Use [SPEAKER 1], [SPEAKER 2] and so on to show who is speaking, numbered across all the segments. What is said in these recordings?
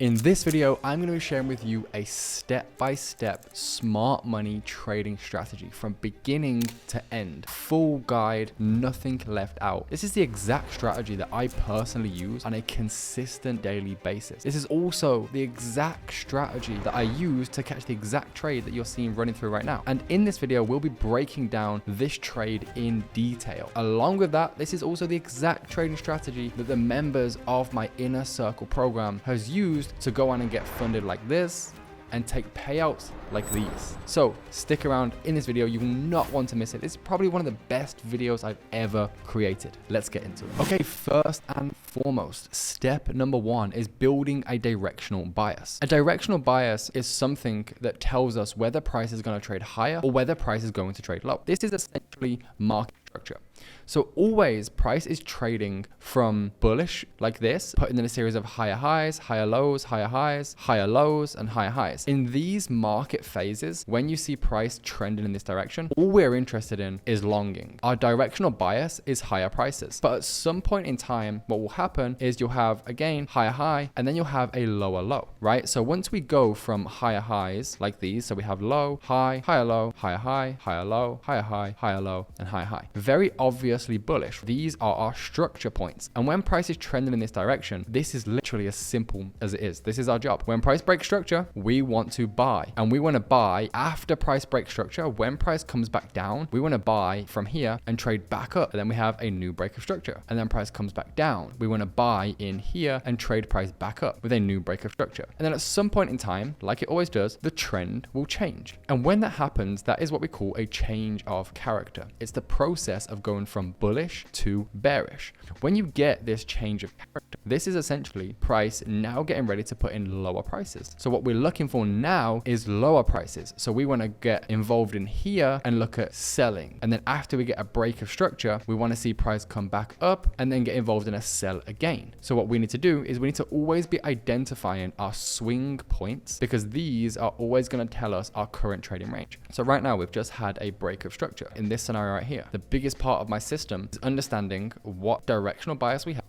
[SPEAKER 1] In this video, I'm going to be sharing with you a step-by-step smart money trading strategy from beginning to end. Full guide, nothing left out. This is the exact strategy that I personally use on a consistent daily basis. This is also the exact strategy that I use to catch the exact trade that you're seeing running through right now. And in this video, we'll be breaking down this trade in detail. Along with that, this is also the exact trading strategy that the members of my Inner Circle program has used to go on and get funded like this and take payouts like these. So stick around in this video. You will not want to miss it. It's probably one of the best videos I've ever created. Let's get into it. Okay, first and foremost, step number one is building a directional bias. A directional bias is something that tells us whether price is going to trade higher or whether price is going to trade low. This is essentially market structure. So always price is trading from bullish like this, putting in a series of higher highs, higher lows, higher highs, higher lows, and higher highs. In these market phases, when you see price trending in this direction, all we're interested in is longing. Our directional bias is higher prices. But at some point in time, what will happen is you'll have, again, higher high, and then you'll have a lower low, right? So once we go from higher highs like these, so we have low, high, higher low, higher high, higher low, higher high, higher low, and higher high. Very obviously bullish. These are our structure points. And when price is trending in this direction, this is literally as simple as it is. This is our job. When price breaks structure, we want to buy. And we want to buy after price breaks structure. When price comes back down, we want to buy from here and trade back up. And then we have a new break of structure. And then price comes back down. We want to buy in here and trade price back up with a new break of structure. And then at some point in time, like it always does, the trend will change. And when that happens, that is what we call a change of character. It's the process of going from bullish to bearish. When you get this change of character, this is essentially price now getting ready to put in lower prices. So what we're looking for now is lower prices. So we want to get involved in here and look at selling. And then after we get a break of structure, we want to see price come back up and then get involved in a sell again. So what we need to do is we need to always be identifying our swing points, because these are always going to tell us our current trading range. So right now we've just had a break of structure in this scenario right here. The biggest part of my system is understanding what directional bias we have.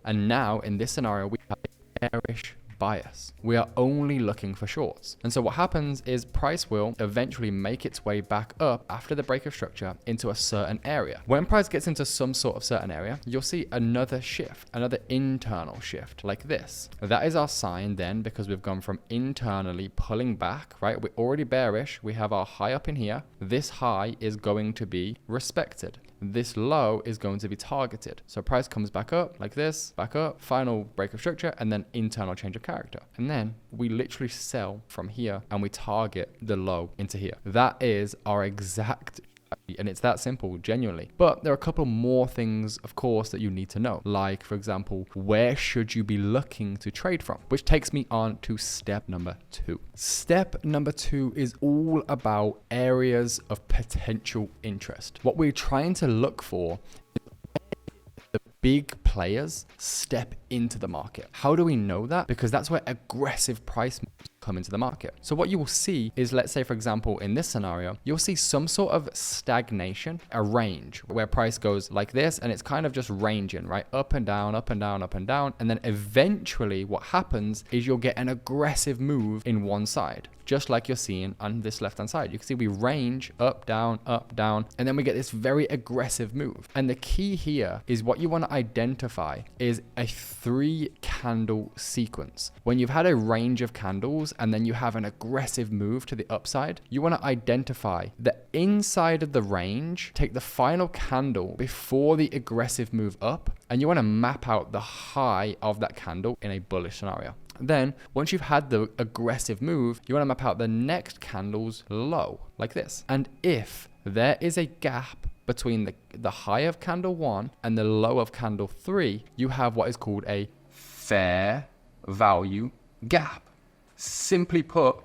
[SPEAKER 1] And now in this scenario, we have a bearish bias. We are only looking for shorts. And so what happens is price will eventually make its way back up after the break of structure into a certain area. When price gets into some sort of certain area, you'll see another shift, another internal shift like this. That is our sign then, because we've gone from internally pulling back, right? We're already bearish. We have our high up in here. This high is going to be respected. This low is going to be targeted. So price comes back up like this, back up, final break of structure, and then internal change of character. And then we literally sell from here and we target the low into here. That is our exact, and it's that simple, genuinely. But there are a couple more things, of course, that you need to know. Like, for example, where should you be looking to trade from? Which takes me on to step number two. Step number two is all about areas of potential interest. What we're trying to look for is the big players step into the market. How do we know that? Because that's where aggressive price moves come into the market. So what you will see is, let's say, for example, in this scenario, you'll see some sort of stagnation, a range where price goes like this, and it's kind of just ranging, right? Up and down, up and down, up and down. And then eventually what happens is you'll get an aggressive move in one side, just like you're seeing on this left-hand side. You can see we range up, down, and then we get this very aggressive move. And the key here is what you want to identify is a 3-candle sequence. When you've had a range of candles and then you have an aggressive move to the upside, you want to identify the inside of the range, take the final candle before the aggressive move up, and you want to map out the high of that candle in a bullish scenario. Then once you've had the aggressive move, you want to map out the next candle's low like this. And if there is a gap between the high of candle 1 and the low of candle 3, you have what is called a fair value gap. Simply put,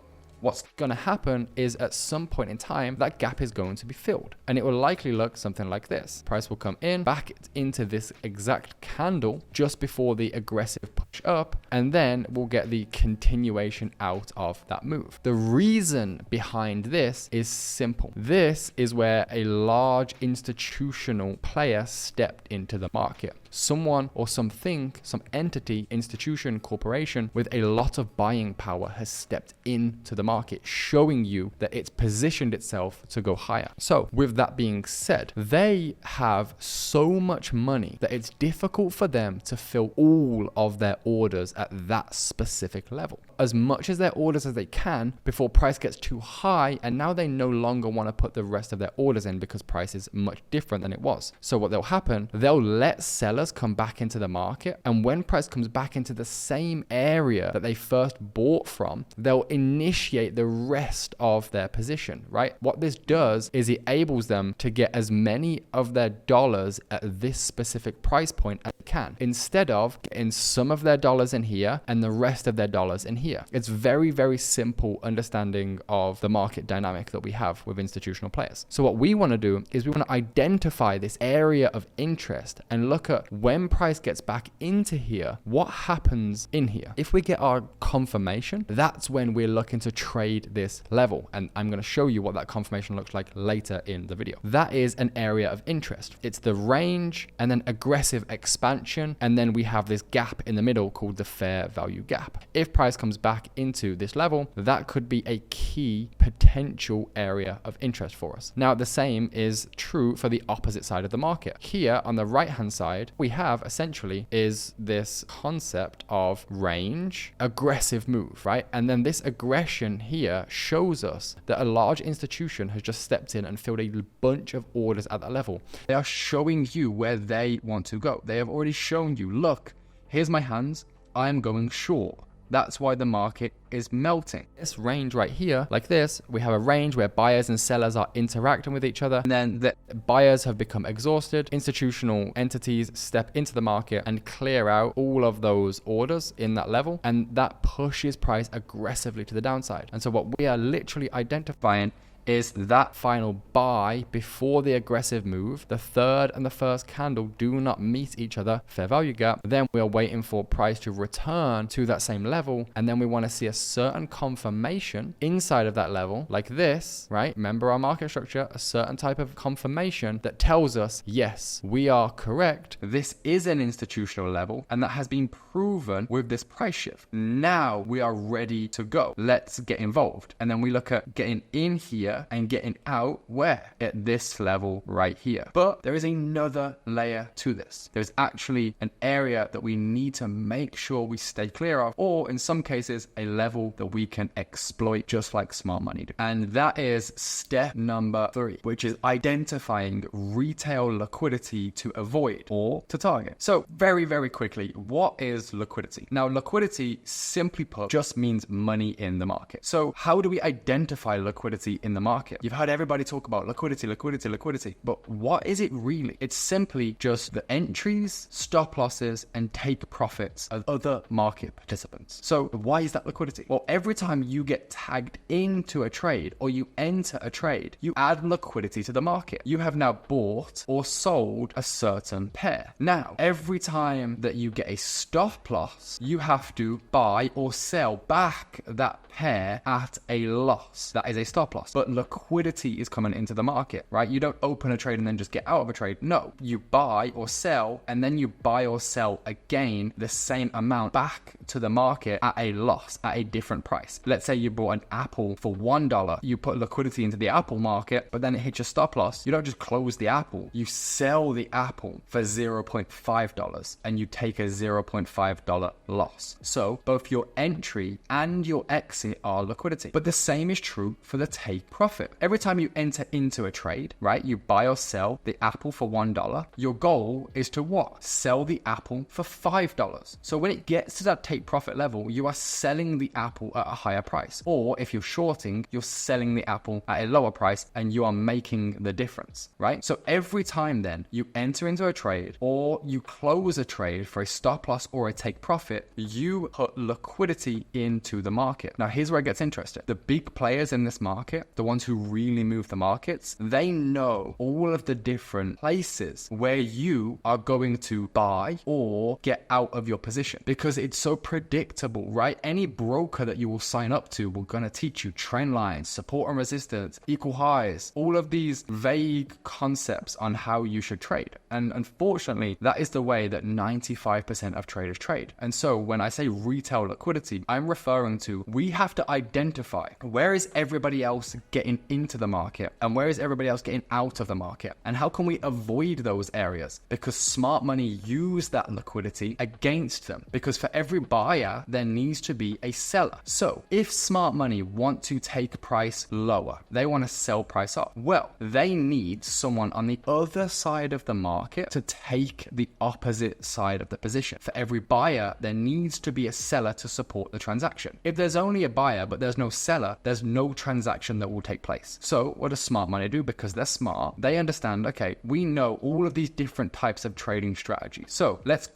[SPEAKER 1] what's going to happen is at some point in time, that gap is going to be filled. And it will likely look something like this. Price will come in, back into this exact candle just before the aggressive push up, and then we'll get the continuation out of that move. The reason behind this is simple. This is where a large institutional player stepped into the market. someone or something, some entity, institution, corporation with a lot of buying power has stepped into the market, showing you that it's positioned itself to go higher. So with that being said, they have so much money that it's difficult for them to fill all of their orders at that specific level. As much as their orders as they can before price gets too high, and now they no longer want to put the rest of their orders in because price is much different than it was. So what will happen, they'll let sellers come back into the market, and when price comes back into the same area that they first bought from, they'll initiate the rest of their position, right? What this does is it enables them to get as many of their dollars at this specific price point as they can, instead of getting some of their dollars in here and the rest of their dollars in here. It's very, very simple understanding of the market dynamic that we have with institutional players. So what we want to do is we want to identify this area of interest and look at when price gets back into here, what happens in here. If we get our confirmation, that's when we're looking to trade this level. And I'm going to show you what that confirmation looks like later in the video. That is an area of interest. It's the range and then aggressive expansion. And then we have this gap in the middle called the fair value gap. If price comes back into this level, that could be a key potential area of interest for us. Now, the same is true for the opposite side of the market. Here on the right hand side, we have essentially is this concept of range, aggressive move, right? And then this aggression here shows us that a large institution has just stepped in and filled a bunch of orders at that level. They are showing you where they want to go. They have already shown you, look, here's my hands, I'm going short. That's why the market is melting. This range right here, like this, we have a range where buyers and sellers are interacting with each other. And then the buyers have become exhausted. Institutional entities step into the market and clear out all of those orders in that level. And that pushes price aggressively to the downside. And so what we are literally identifying is that final buy before the aggressive move. The third and the first candle do not meet each other, fair value gap. Then we are waiting for price to return to that same level. And then we want to see a certain confirmation inside of that level, like this, right? Remember our market structure, a certain type of confirmation that tells us, yes, we are correct. This is an institutional level, and that has been proven with this price shift. Now we are ready to go. Let's get involved. And then we look at getting in here and getting out where? At this level right here. But there is another layer to this. There's actually an area that we need to make sure we stay clear of, or in some cases, a level that we can exploit just like smart money do. And that is step number 3, which is identifying retail liquidity to avoid or to target. So very, very quickly, what is liquidity? Now, liquidity, simply put, just means money in the market. So how do we identify liquidity in the market? You've heard everybody talk about liquidity, liquidity, liquidity, but what is it really? It's simply just the entries, stop losses, and take profits of other market participants. So why is that liquidity? Well, every time you get tagged into a trade or you enter a trade, you add liquidity to the market. You have now bought or sold a certain pair. Now, every time that you get a stop loss, you have to buy or sell back that pair at a loss. That is a stop loss. But liquidity is coming into the market, right? You don't open a trade and then just get out of a trade. No, you buy or sell, and then you buy or sell again the same amount back to the market at a loss, at a different price. Let's say you bought an apple for $1. You put liquidity into the apple market, but then it hits your stop loss. You don't just close the apple. You sell the apple for $0.5 and you take a $0.5 loss. So both your entry and your exit are liquidity. But the same is true for the take profit. Every time you enter into a trade, right, you buy or sell the apple for $1. Your goal is to what? Sell the apple for $5. So when it gets to that take profit level, you are selling the apple at a higher price. Or if you're shorting, you're selling the apple at a lower price and you are making the difference, right? So every time then you enter into a trade or you close a trade for a stop loss or a take profit, you put liquidity into the market. Now here's where it gets interesting. The big players in this market, the ones who really move the markets, they know all of the different places where you are going to buy or get out of your position because it's so predictable, right? Any broker that you will sign up to will gonna teach you trend lines, support and resistance, equal highs, all of these vague concepts on how you should trade. And unfortunately, that is the way that 95% of traders trade. And so when I say retail liquidity, I'm referring to, we have to identify where is everybody else getting into the market and where is everybody else getting out of the market, and how can we avoid those areas, because smart money use that liquidity against them, because for every buyer there needs to be a seller. So if smart money want to take price lower, they want to sell price up, well, they need someone on the other side of the market to take the opposite side of the position. For every buyer there needs to be a seller to support the transaction. If there's only a buyer but there's no seller, there's no transaction that will take place. So what does smart money do? Because they're smart, they understand, okay, we know all of these different types of trading strategies, so let's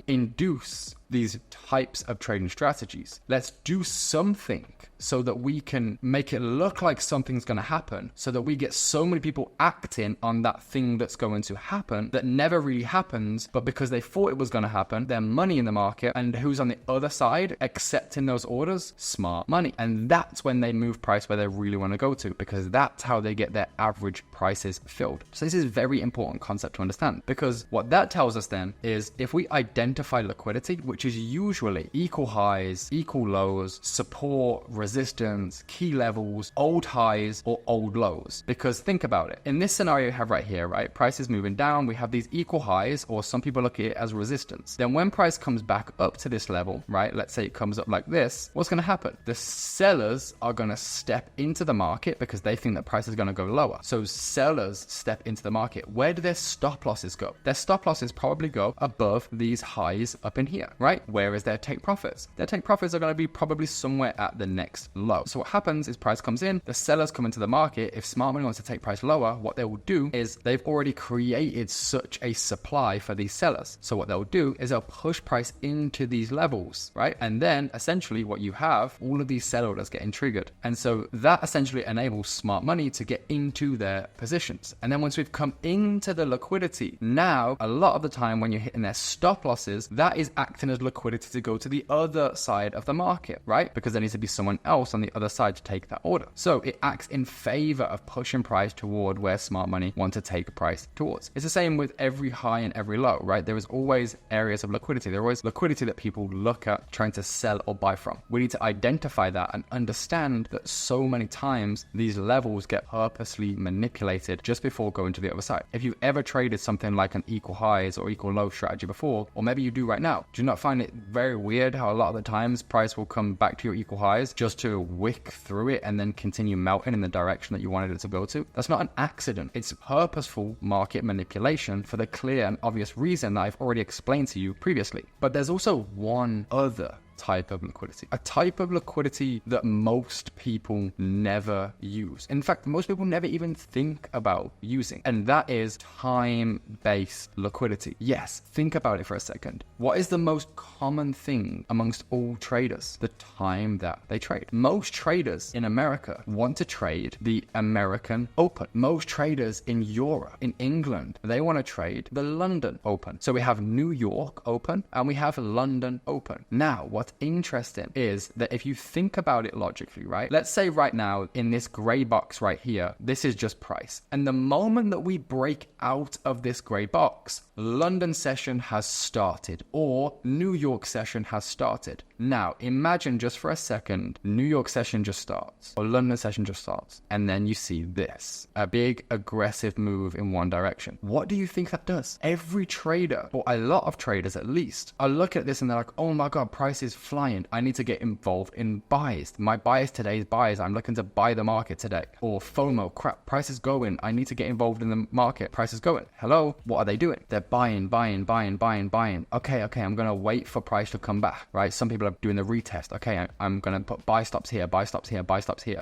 [SPEAKER 1] induce these types of trading strategies. Let's do something so that we can make it look like something's going to happen, so that we get so many people acting on that thing that's going to happen that never really happens, but because they thought it was going to happen, their money in the market, and who's on the other side accepting those orders? Smart money. And that's when they move price where they really want to go to, because that's how they get their average prices filled. So this is a very important concept to understand, because what that tells us then is, if we identify liquidity, which is usually equal highs, equal lows, support, resistance, key levels, old highs or old lows. Because think about it, in this scenario you have right here, right, price is moving down, we have these equal highs, or some people look at it as resistance. Then when price comes back up to this level, right, let's say it comes up like this, what's going to happen? The sellers are going to step into the market because they think that price is going to go lower. So sellers step into the market. Where do their stop losses go? Their stop losses probably go above these highs up in here, right? Where is their take profits? Their take profits are going to be probably somewhere at the next low. So what happens is price comes in, the sellers come into the market. If smart money wants to take price lower, what they will do is they've already created such a supply for these sellers. So what they'll do is they'll push price into these levels, right? And then essentially what you have, all of these sell orders getting triggered. And so that essentially enables smart money to get into their positions. And then once we've come into the liquidity, now a lot of the time when you're hitting their stop losses, that is acting as liquidity to go to the other side of the market, right? Because there needs to be someone else on the other side to take that order. So it acts in favor of pushing price toward where smart money want to take price towards. It's the same with every high and every low, right? There is always areas of liquidity. There are always liquidity that people look at trying to sell or buy from. We need to identify that and understand that so many times these levels get purposely manipulated just before going to the other side. If you've ever traded something like an equal highs or equal low strategy before, or maybe you do right now, do you not find it very weird how a lot of the times price will come back to your equal highs just to wick through it and then continue melting in the direction that you wanted it to go to? That's not an accident. It's purposeful market manipulation for the clear and obvious reason that I've already explained to you previously. But there's also one other type of liquidity, a type of liquidity that most people never use. In fact, most people never even think about using, and that is time-based liquidity. Yes, think about it for a second. What is the most common thing amongst all traders? The time that they trade. Most traders in America want to trade the American Open. Most traders in Europe, in England, they want to trade the London Open. So we have New York Open and we have London Open. Now, what's interesting is that if you think about it logically, right? Let's say right now in this gray box right here, this is just price. And the moment that we break out of this gray box, London session has started or New York session has started. Now, imagine just for a second, New York session just starts or London session just starts. And then you see this, a big aggressive move in one direction. What do you think that does? Every trader, or a lot of traders at least, are looking at this and they're like, oh my God, price is flying. I need to get involved in buys. My bias today is buys. I'm looking to buy the market today. Or FOMO, crap, price is going. I need to get involved in the market. Price is going. Hello, what are they doing? They're buying. Okay, I'm going to wait for price to come back, right? Some people are doing the retest. Okay, I'm going to put buy stops here.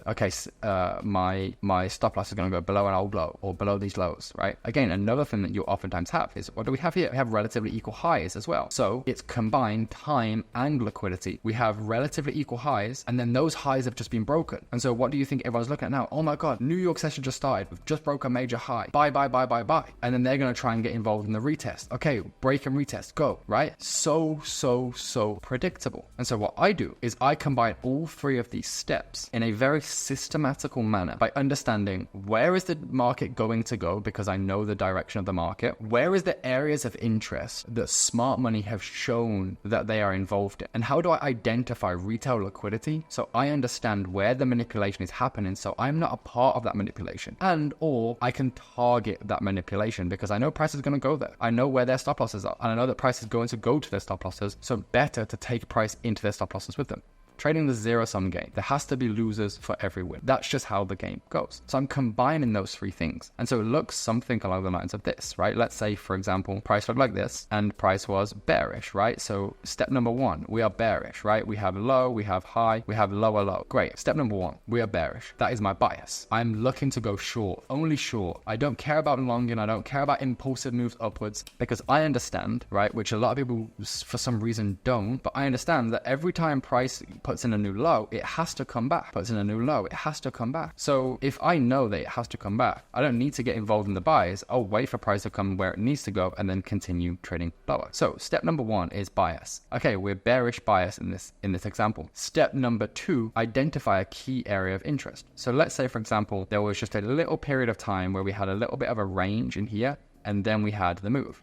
[SPEAKER 1] Okay, my stop loss is going to go below an old low or below these lows, right? Again, another thing that you oftentimes have is, what do we have here? We have relatively equal highs as well. So it's combined time and liquidity. We have relatively equal highs, and then those highs have just been broken. And so what do you think everyone's looking at now? Oh my God, New York session just started. We've just broke a major high. Buy. And then they're going to try and get involved in the retest. Okay, break and retest, go, right? So predictable. And so what I do is I combine all three of these steps in a very systematical manner by understanding where is the market going to go, because I know the direction of the market, where is the areas of interest that smart money have shown that they are involved in, and how do I identify retail liquidity so I understand where the manipulation is happening so I'm not a part of that manipulation, and or I can target that manipulation because I know price is going to go there. I know where their stop losses are, and I know that price is going to go to their stop losses, so better to take price into their stop losses with them. Trading the zero-sum game. There has to be losers for every win. That's just how the game goes. So I'm combining those three things. And so it looks something along the lines of this, right? Let's say, for example, price looked like this and price was bearish, right? So step number one, we are bearish, right? We have low, we have high, we have lower low. Great. Step number one, we are bearish. That is my bias. I'm looking to go short, only short. I don't care about longing. I don't care about impulsive moves upwards because I understand, right? Which a lot of people for some reason don't, but I understand that every time price puts in a new low, it has to come back. Puts in a new low, it has to come back. So if I know that it has to come back, I don't need to get involved in the buys. I'll wait for price to come where it needs to go and then continue trading lower. So step number one is bias. Okay, we're bearish bias in this example. Step number two, identify a key area of interest. So let's say, for example, there was just a little period of time where we had a little bit of a range in here and then we had the move.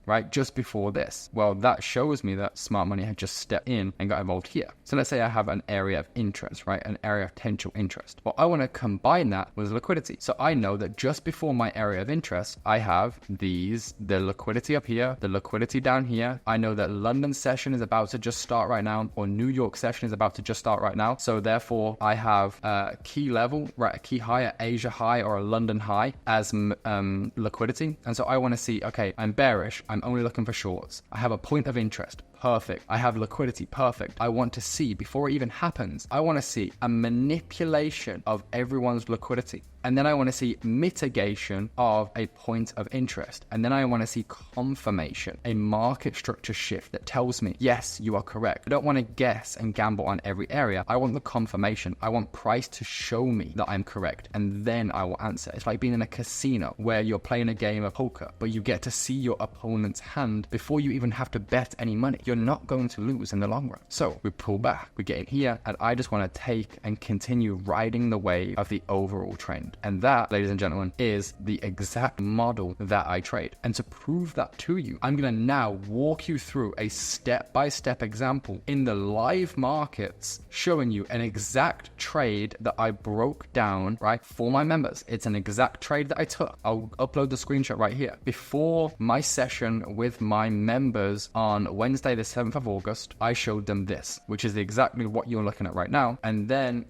[SPEAKER 1] Right, just before this. Well, that shows me that smart money had just stepped in and got involved here. So let's say I have an area of interest, right? An area of potential interest. Well, I want to combine that with liquidity. So I know that just before my area of interest, I have the liquidity up here, the liquidity down here. I know that London session is about to just start right now, or New York session is about to just start right now. So therefore I have a key level, right? A key high, a Asia high or a London high as liquidity. And so I want to see, okay, I'm bearish. I'm only looking for shorts. I have a point of interest. Perfect. I have liquidity. Perfect. I want to see, before it even happens, I want to see a manipulation of everyone's liquidity. And then I want to see mitigation of a point of interest. And then I want to see confirmation, a market structure shift that tells me, yes, you are correct. I don't want to guess and gamble on every area. I want the confirmation. I want price to show me that I'm correct. And then I will answer. It's like being in a casino where you're playing a game of poker, but you get to see your opponent's hand before you even have to bet any money. You're not going to lose in the long run. So we pull back, we get in here, and I just want to take and continue riding the wave of the overall trend. And that, ladies and gentlemen, is the exact model that I trade. And to prove that to you, I'm going to now walk you through a step-by-step example in the live markets, showing you an exact trade that I broke down, right, for my members. It's an exact trade that I took. I'll upload the screenshot right here. Before my session with my members on Wednesday, the 7th of August, I showed them this, which is exactly what you're looking at right now. And then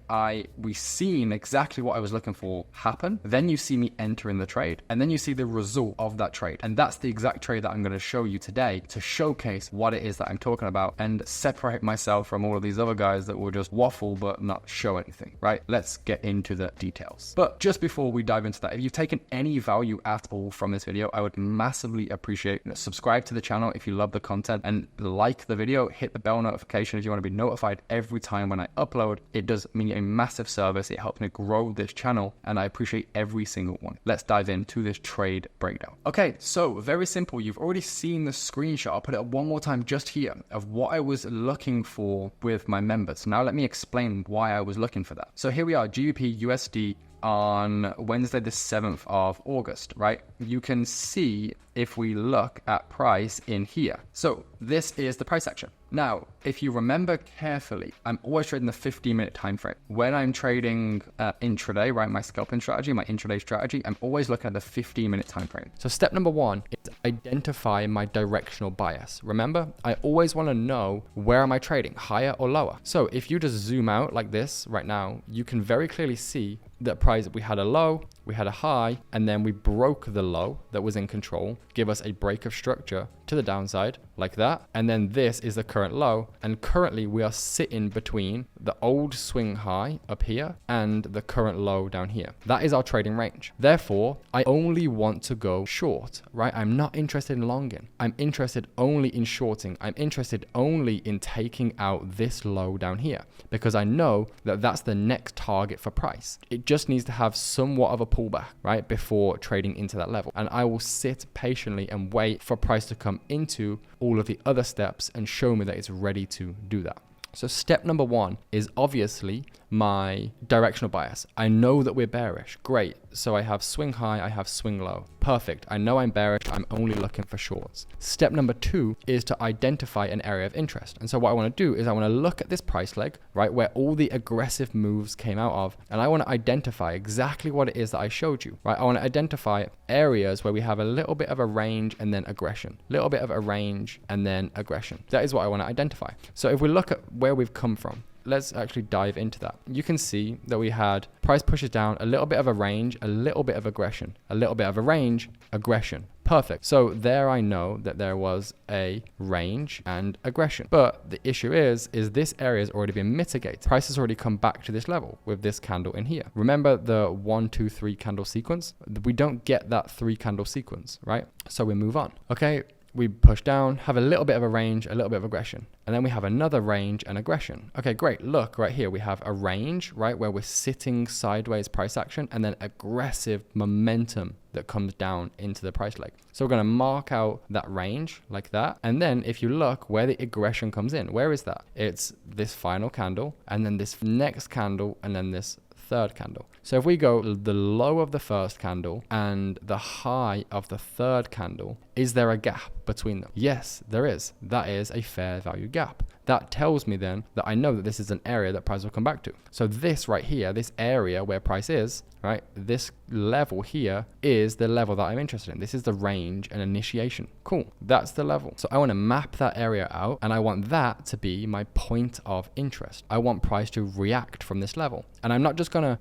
[SPEAKER 1] we seen exactly what I was looking for happen. Then you see me enter in the trade, and then you see the result of that trade. And that's the exact trade that I'm going to show you today to showcase what it is that I'm talking about and separate myself from all of these other guys that will just waffle but not show anything, right? Let's get into the details. But just before we dive into that, if you've taken any value at all from this video, I would massively appreciate it. Subscribe to the channel if you love the content, and like the video, hit the bell notification if you want to be notified every time when I upload. It does me a massive service. It helps me grow this channel, and I appreciate every single one. Let's dive into this trade breakdown. Okay, so very simple. You've already seen the screenshot. I'll put it up one more time just here of what I was looking for with my members. Now let me explain why I was looking for that. So here we are, GBP USD on Wednesday the 7th of August, right? You can see if we look at price in here. So this is the price action. Now, if you remember carefully, I'm always trading the 15-minute time frame. When I'm trading intraday, right, my scalping strategy, my intraday strategy, I'm always looking at the 15-minute time frame. So step number one is identify my directional bias. Remember, I always want to know where am I trading, higher or lower. So if you just zoom out like this right now, you can very clearly see that price, we had a low, we had a high, and then we broke the low that was in control, give us a break of structure to the downside like that. And then this is the current low. And currently we are sitting between the old swing high up here and the current low down here. That is our trading range. Therefore, I only want to go short, right? I'm not interested in longing. I'm interested only in shorting. I'm interested only in taking out this low down here because I know that that's the next target for price. It just needs to have somewhat of a pullback, right, before trading into that level. And I will sit patiently and wait for price to come into all of the other steps and show me that it's ready to do that. So step number one is obviously my directional bias. I know that we're bearish. Great. So I have swing high, I have swing low. Perfect. I know I'm bearish. I'm only looking for shorts. Step number two is to identify an area of interest. And so what I want to do is I want to look at this price leg, right, where all the aggressive moves came out of, and I want to identify exactly what it is that I showed you, right? I want to identify areas where we have a little bit of a range and then aggression, little bit of a range and then aggression. That is what I want to identify. So if we look at where we've come from, let's actually dive into that. You can see that we had price pushes down, a little bit of a range, a little bit of aggression, a little bit of a range, aggression. Perfect. So there I know that there was a range and aggression. But the issue is this area has already been mitigated. Price has already come back to this level with this candle in here. Remember the 1, 2, 3 candle sequence? We don't get that 3 candle sequence, right? So we move on. Okay. We push down, have a little bit of a range, a little bit of aggression. And then we have another range and aggression. Okay, great. Look right here. We have a range, right, where we're sitting sideways price action and then aggressive momentum that comes down into the price leg. So we're going to mark out that range like that. And then if you look where the aggression comes in, where is that? It's this final candle and then this next candle and then this third candle. So if we go the low of the first candle and the high of the third candle, is there a gap between them? Yes, there is. That is a fair value gap. That tells me then that I know that this is an area that price will come back to. So this right here, this area where price is, right, this level here is the level that I'm interested in. This is the range and initiation. Cool. That's the level. So I want to map that area out and I want that to be my point of interest. I want price to react from this level. And I'm not just going to,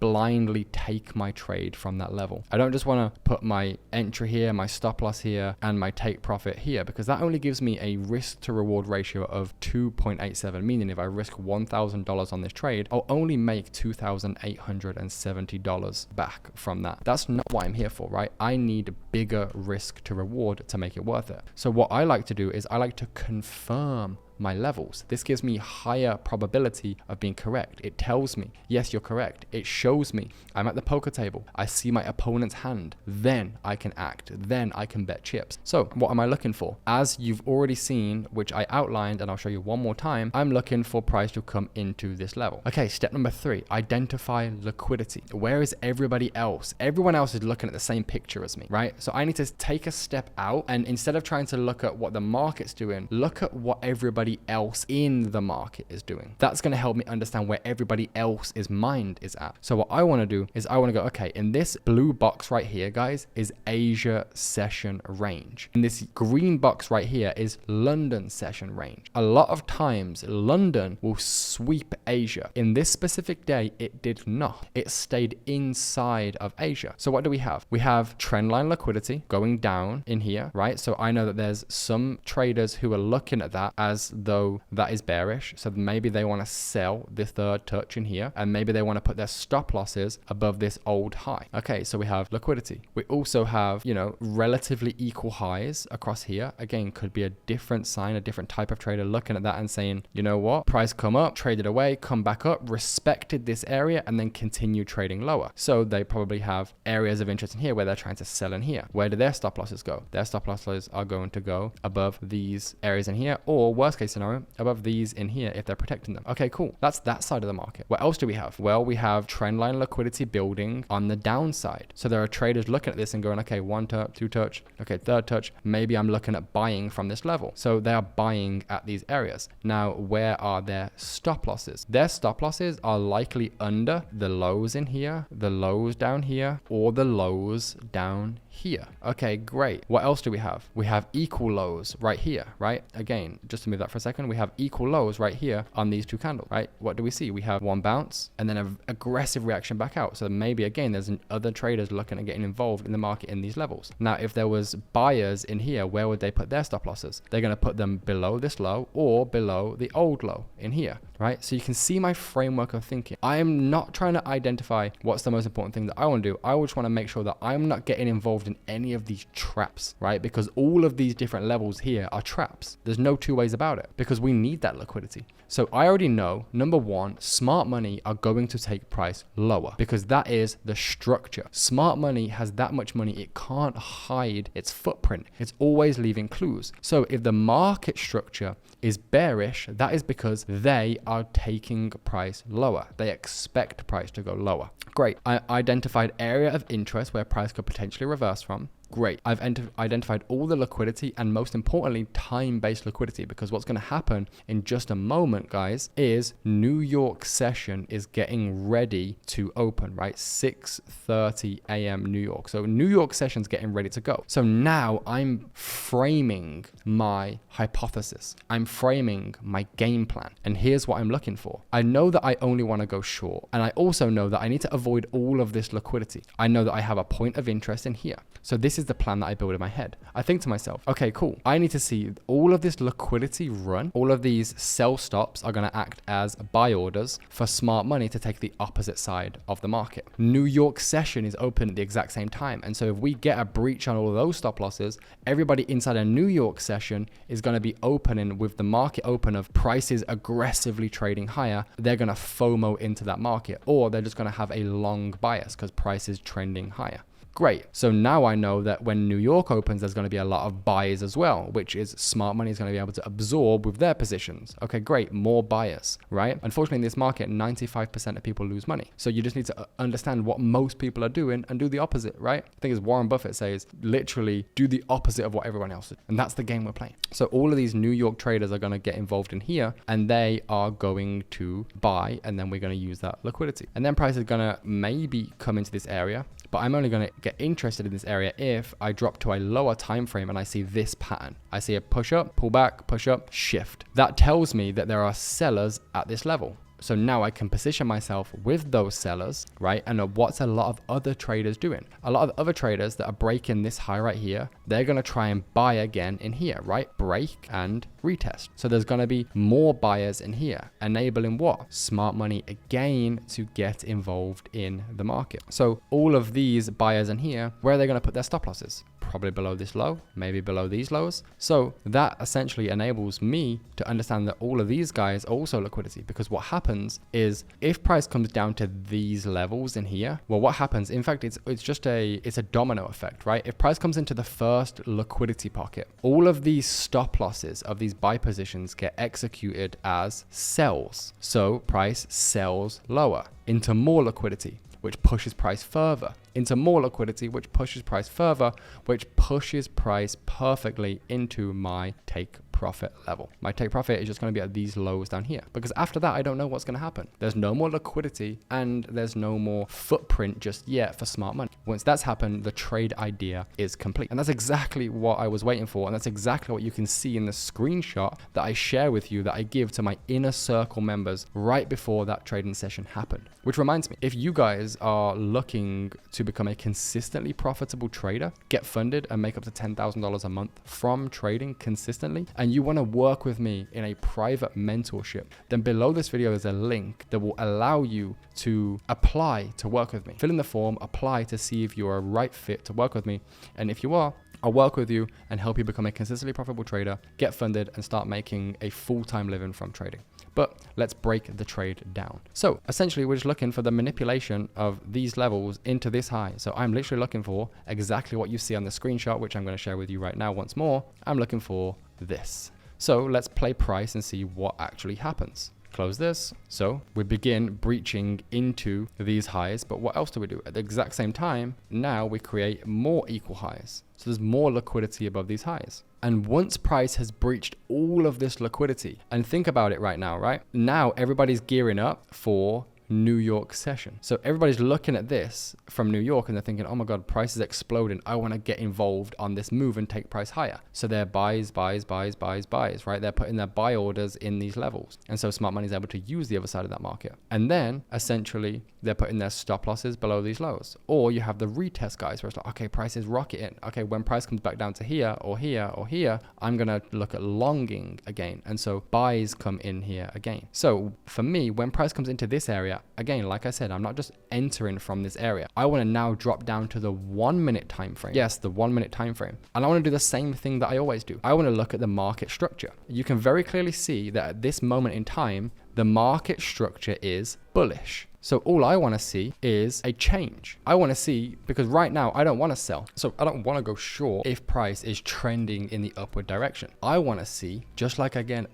[SPEAKER 1] blindly take my trade from that level. I don't just want to put my entry here, my stop loss here, and my take profit here, because that only gives me a risk to reward ratio of 2.87, meaning if I risk $1,000 on this trade, I'll only make $2,870 back from that. That's not what I'm here for, right? I need bigger risk to reward to make it worth it. So what I like to do is I like to confirm my levels. This gives me higher probability of being correct. It tells me, yes, you're correct. It shows me I'm at the poker table. I see my opponent's hand. Then I can act. Then I can bet chips. So what am I looking for? As you've already seen, which I outlined, and I'll show you one more time, I'm looking for price to come into this level. Okay, step number 3, identify liquidity. Where is everybody else? Everyone else is looking at the same picture as me, right? So I need to take a step out and instead of trying to look at what the market's doing, look at what everybody else in the market is doing. That's going to help me understand where everybody else's mind is at. So what I want to do is I want to go, okay, in this blue box right here, guys, is Asia session range. And this green box right here is London session range. A lot of times London will sweep Asia. In this specific day, it did not. It stayed inside of Asia. So what do we have? We have trendline liquidity going down in here, right? So I know that there's some traders who are looking at that as though that is bearish. So maybe they want to sell this third touch in here and maybe they want to put their stop losses above this old high. Okay, so we have liquidity. We also have, relatively equal highs across here. Again, could be a different sign, a different type of trader looking at that and saying, you know what, price come up, traded away, come back up, respected this area and then continue trading lower. So they probably have areas of interest in here where they're trying to sell in here. Where do their stop losses go? Their stop losses are going to go above these areas in here, or worst case scenario, above these in here if they're protecting them. Okay, cool. That's that side of the market. What else do we have? Well, we have trendline liquidity building on the downside. So there are traders looking at this and going, okay, 1 touch, 2 touch, okay, 3rd touch. Maybe I'm looking at buying from this level. So they are buying at these areas. Now, where are their stop losses? Their stop losses are likely under the lows in here, the lows down here, or the lows down here. Okay, great. What else do we have? We have equal lows right here, right? Again, just to move that for a second, we have equal lows right here on these 2 candles, right? What do we see? We have one bounce and then an aggressive reaction back out. So maybe again, there's other traders looking at getting involved in the market in these levels. Now, if there was buyers in here, where would they put their stop losses? They're going to put them below this low or below the old low in here, right? So you can see my framework of thinking. I am not trying to identify what's the most important thing that I want to do. I just want to make sure that I'm not getting involved involved in any of these traps, right? Because all of these different levels here are traps. There's no two ways about it because we need that liquidity. So I already know, number one, smart money are going to take price lower because that is the structure. Smart money has that much money, it can't hide its footprint. It's always leaving clues. So if the market structure is bearish, that is because they are taking price lower. They expect price to go lower. Great. I identified area of interest where price could potentially reverse from. Great. I've identified all the liquidity and most importantly, time-based liquidity, because what's going to happen in just a moment, guys, is New York session is getting ready to open, right? 6:30 a.m. New York. So New York session's getting ready to go. So now I'm framing my hypothesis. I'm framing my game plan. And here's what I'm looking for. I know that I only want to go short. And I also know that I need to avoid all of this liquidity. I know that I have a point of interest in here. So this is the plan that I build in my head. I think to myself, okay, cool. I need to see all of this liquidity run. All of these sell stops are going to act as buy orders for smart money to take the opposite side of the market. New York session is open at the exact same time. And so if we get a breach on all of those stop losses, everybody inside a New York session is going to be opening with the market open of prices aggressively trading higher. They're going to FOMO into that market, or they're just going to have a long bias because price is trending higher. Great. So now I know that when New York opens, there's going to be a lot of buys as well, which is smart money is going to be able to absorb with their positions. Okay, great. More buyers, right? Unfortunately, in this market, 95% of people lose money. So you just need to understand what most people are doing and do the opposite, right? I think as Warren Buffett says, literally do the opposite of what everyone else is. And that's the game we're playing. So all of these New York traders are going to get involved in here and they are going to buy, and then we're going to use that liquidity. And then price is going to maybe come into this area, but I'm only going to get interested in this area if I drop to a lower time frame and I see this pattern. I see a push up, pull back, push up, shift. That tells me that there are sellers at this level. So now I can position myself with those sellers, right? And what's a lot of other traders doing? A lot of other traders that are breaking this high right here, they're going to try and buy again in here, right? Break and retest. So there's going to be more buyers in here, enabling what? Smart money again to get involved in the market. So all of these buyers in here, where are they going to put their stop losses? Probably below this low, maybe below these lows. So that essentially enables me to understand that all of these guys are also liquidity, because what happens is if price comes down to these levels in here, well, what happens? In fact, it's a domino effect, right? If price comes into the first liquidity pocket, all of these stop losses of these buy positions get executed as sells. So price sells lower into more liquidity, which pushes price further into more liquidity, which pushes price further, which pushes price perfectly into my take profit level. My take profit is just going to be at these lows down here, because after that, I don't know what's going to happen. There's no more liquidity and there's no more footprint just yet for smart money. Once that's happened, the trade idea is complete. And that's exactly what I was waiting for. And that's exactly what you can see in the screenshot that I share with you, that I give to my inner circle members right before that trading session happened. Which reminds me, if you guys are looking to become a consistently profitable trader, get funded and make up to $10,000 a month from trading consistently, and you want to work with me in a private mentorship, then below this video is a link that will allow you to apply to work with me. Fill in the form, apply to see if you're a right fit to work with me. And if you are, I'll work with you and help you become a consistently profitable trader, get funded, and start making a full-time living from trading. But let's break the trade down. So essentially, we're just looking for the manipulation of these levels into this high. So I'm literally looking for exactly what you see on the screenshot, which I'm going to share with you right now once more. I'm looking for this. So let's play price and see what actually happens. Close this. So we begin breaching into these highs, but what else do we do? At the exact same time, now we create more equal highs. So there's more liquidity above these highs. And once price has breached all of this liquidity, and think about it right now, right? Now everybody's gearing up for New York session. So everybody's looking at this from New York and they're thinking, oh my God, price is exploding. I want to get involved on this move and take price higher. So they're buys, right? They're putting their buy orders in these levels. And so smart money is able to use the other side of that market. And then essentially they're putting their stop losses below these lows. Or you have the retest guys where it's like, okay, price is rocketing. Okay, when price comes back down to here or here or here, I'm going to look at longing again. And so buys come in here again. So for me, when price comes into this area, Again, like I said, I'm not just entering from this area. I want to now drop down to the 1 minute time frame. Yes, the 1 minute time frame. And I want to do the same thing that I always do. I want to look at the market structure. You can very clearly see that at this moment in time, the market structure is bullish. So all I want to see is a change. I want to see, because right now I don't want to sell. So I don't want to go short if price is trending in the upward direction. I want to see, just like again,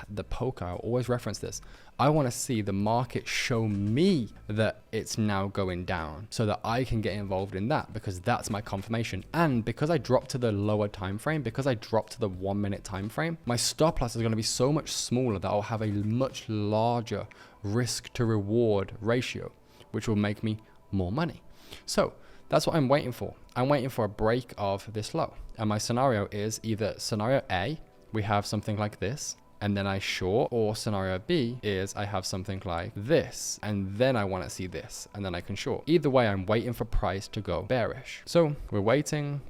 [SPEAKER 1] the poker, I always reference this. I want to see the market show me that it's now going down so that I can get involved in that, because that's my confirmation. And because I dropped to the lower time frame, because I dropped to the 1 minute time frame, my stop loss is going to be so much smaller that I'll have a much larger risk to reward ratio, which will make me more money. So that's what I'm waiting for. I'm waiting for a break of this low. And my scenario is either scenario A, we have something like this, and then I short, or scenario B is I have something like this, and then I want to see this, and then I can short. Either way, I'm waiting for price to go bearish. So we're waiting.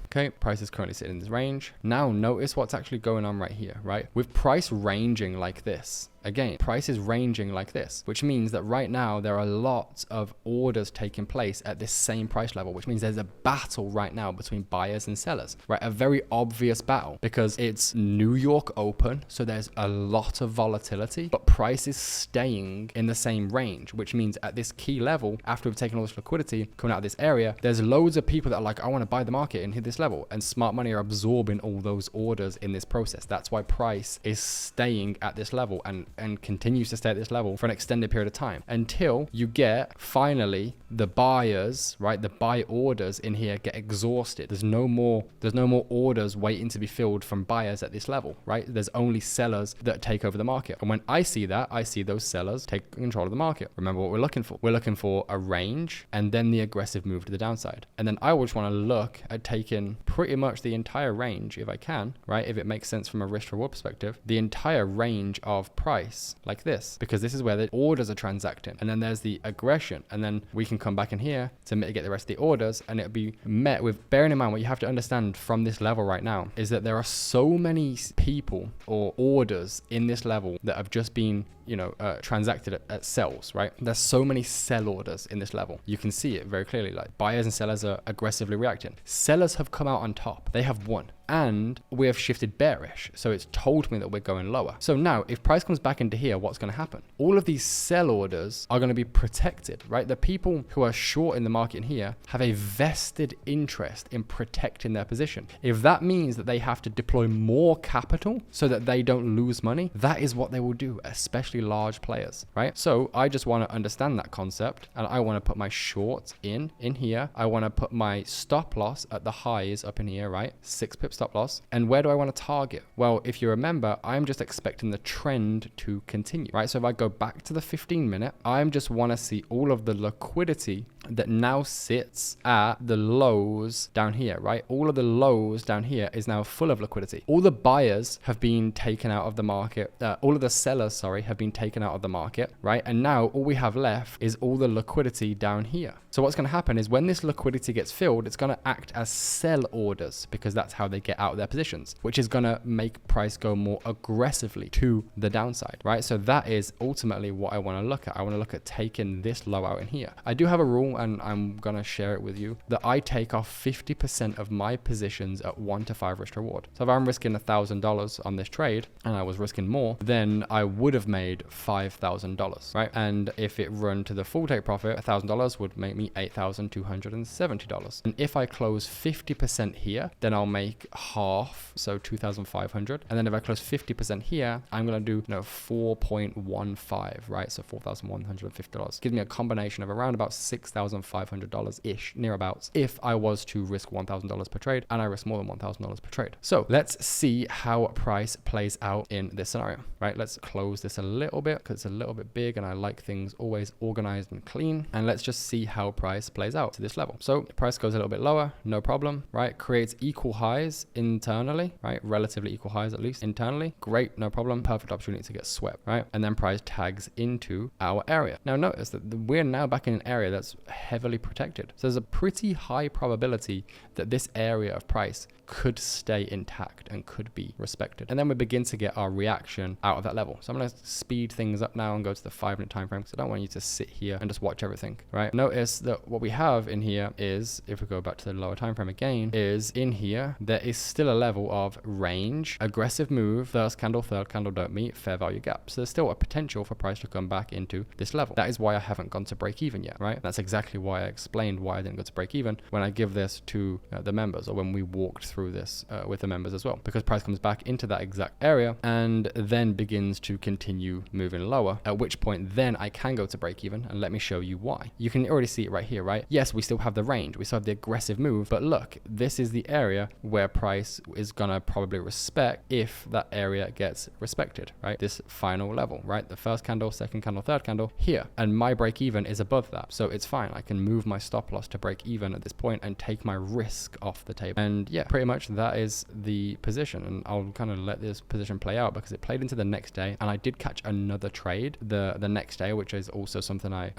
[SPEAKER 1] Okay, price is currently sitting in this range. Now notice what's actually going on right here, right? With price ranging like this, again, price is ranging like this, which means that right now there are lots of orders taking place at this same price level, which means there's a battle right now between buyers and sellers, right? A very obvious battle, because it's New York open, so there's a lot of volatility, but price is staying in the same range, which means at this key level, after we've taken all this liquidity coming out of this area, there's loads of people that are like, I want to buy the market and hit this level, and smart money are absorbing all those orders in this process. That's why price is staying at this level and continues to stay at this level for an extended period of time until you get finally the buyers, right? The buy orders in here get exhausted. There's no more orders waiting to be filled from buyers at this level, right? There's only sellers that take over the market. And when I see that, I see those sellers take control of the market. Remember what we're looking for. We're looking for a range and then the aggressive move to the downside. And then I would want to look at taking pretty much the entire range, if I can, right? If it makes sense from a risk reward perspective, the entire range of price like this, because this is where the orders are transacting. And then there's the aggression. And then we can come back in here to mitigate the rest of the orders, and it'll be met with, bearing in mind what you have to understand from this level right now is that there are so many people or orders in this level that have just been transacted at sells, right? There's so many sell orders in this level. You can see it very clearly, like buyers and sellers are aggressively reacting. Sellers have come out on top. They have won. And we have shifted bearish. So it's told me that we're going lower. So now if price comes back into here, what's going to happen? All of these sell orders are going to be protected, right? The people who are short in the market in here have a vested interest in protecting their position. If that means that they have to deploy more capital so that they don't lose money, that is what they will do, especially large players, right? So I just want to understand that concept, and I want to put my shorts in here. I want to put my stop loss at the highs up in here, right? 6 pips stop loss. And where do I want to target? Well, if you remember, I'm just expecting the trend to continue, right? So if I go back to the 15 minute, I just want to see all of the liquidity that now sits at the lows down here, right? All of the lows down here is now full of liquidity. All the buyers have been taken out of the market. All of the sellers, have been taken out of the market, right? And now all we have left is all the liquidity down here. So what's going to happen is when this liquidity gets filled, it's going to act as sell orders, because that's how they get out of their positions, which is going to make price go more aggressively to the downside, right? So that is ultimately what I want to look at. I want to look at taking this low out in here. I do have a rule, and I'm going to share it with you, that I take off 50% of my positions at 1 to 5 risk reward. So if I'm risking $1,000 on this trade and I was risking more, then I would have made $5,000, right? And if it run to the full take profit, $1,000 would make me $8,270. And if I close 50% here, then I'll make half, so $2,500. And then if I close 50% here, I'm going to do 4.15, right? So $4,150. Gives me a combination of around about $6,500-ish, nearabouts, if I was to risk $1,000 per trade, and I risk more than $1,000 per trade. So let's see how price plays out in this scenario, right? Let's close this a little bit because it's a little bit big and I like things always organized and clean. And let's just see how price plays out to this level. So price goes a little bit lower, no problem, right? Creates equal highs internally, right? Relatively equal highs, at least internally. Great, no problem. Perfect opportunity to get swept, right? And then price tags into our area. Now notice that we're now back in an area that's heavily protected. So there's a pretty high probability that this area of price could stay intact and could be respected. And then we begin to get our reaction out of that level. So I'm going to speed things up now and go to the 5-minute time frame because I don't want you to sit here and just watch everything, right? Notice that what we have in here is, if we go back to the lower time frame again, is in here, there is still a level of range, aggressive move, first candle, third candle don't meet, fair value gap. So there's still a potential for price to come back into this level. That is why I haven't gone to break even yet, right? That's exactly why I explained why I didn't go to break even when I give this to the members, or when we walked through this with the members as well, because price comes back into that exact area and then begins to continue moving lower, at which point then I can go to break even. And let me show you why. You can already see it right here, right? Yes, we still have the range, we still have the aggressive move, but look, this is the area where price is gonna probably respect if that area gets respected, right? This final level, right? The first candle, second candle, third candle here, and my break even is above that, so it's fine. I can move my stop loss to break even at this point and take my risk off the table. And yeah, pretty much that is the position, and I'll kind of let this position play out because it played into the next day, and I did catch another trade the next day, which is also something I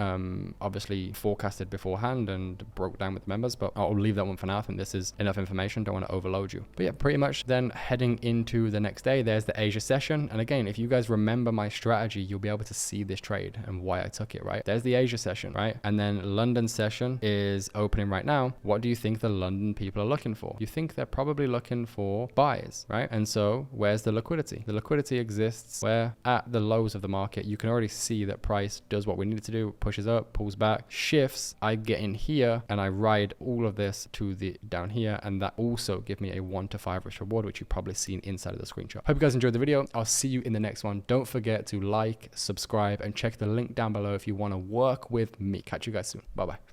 [SPEAKER 1] obviously forecasted beforehand and broke down with members, but I'll leave that one for now. I think this is enough information, don't want to overload you. But yeah, pretty much then heading into the next day, there's the Asia session, and again, if you guys remember my strategy, you'll be able to see this trade and why I took it, right? There's the Asia session, right? And then London session is opening right now. What do you think the London people are looking for? You think they're probably looking for buys, right? And so where's the liquidity? The liquidity exists where at the lows of the market, you can already see that price does what we need it to do, pushes up, pulls back, shifts. I get in here and I ride all of this to the down here, and that also give me a 1 to 5 risk reward, which you've probably seen inside of the screenshot. Hope you guys enjoyed the video. I'll see you in the next one. Don't forget to like, subscribe, and check the link down below if you want to work with me. Catch you guys soon. Bye bye.